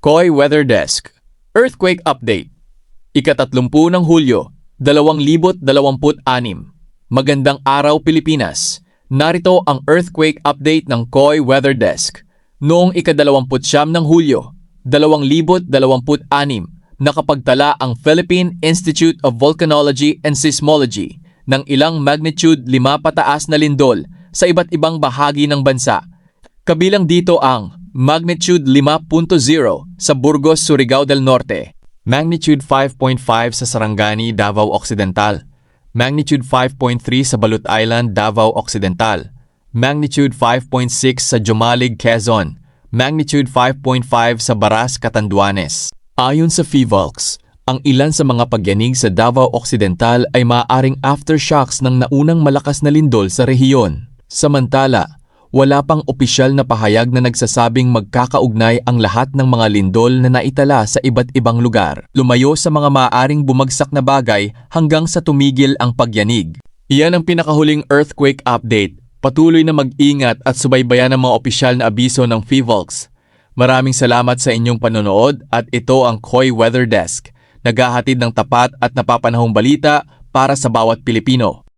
KOI Weather Desk Earthquake Update Ika-30 ng Hulyo, 2026. Magandang araw Pilipinas! Narito ang earthquake update ng KOI Weather Desk. Noong ika-29 ng Hulyo, 2026, nakapagtala ang Philippine Institute of Volcanology and Seismology ng ilang magnitude 5 pataas na lindol sa iba't ibang bahagi ng bansa. Kabilang dito ang magnitude 5.0 sa Burgos, Surigao del Norte, magnitude 5.5 sa Sarangani, Davao Occidental, magnitude 5.3 sa Balut Island, Davao Occidental, magnitude 5.6 sa Jumalig, Quezon, magnitude 5.5 sa Baras, Catanduanes. Ayon sa PHIVOLCS, ang ilan sa mga pagyanig sa Davao Occidental ay maaaring aftershocks ng naunang malakas na lindol sa rehiyon. Samantala, wala pang opisyal na pahayag na nagsasabing magkakaugnay ang lahat ng mga lindol na naitala sa iba't ibang lugar. Lumayo sa mga maaaring bumagsak na bagay hanggang sa tumigil ang pagyanig. Iyan ang pinakahuling earthquake update. Patuloy na mag-ingat at subaybayan ang mga opisyal na abiso ng PHIVOLCS. Maraming salamat sa inyong panonood at ito ang KOI Weather Desk, naghahatid ng tapat at napapanahong balita para sa bawat Pilipino.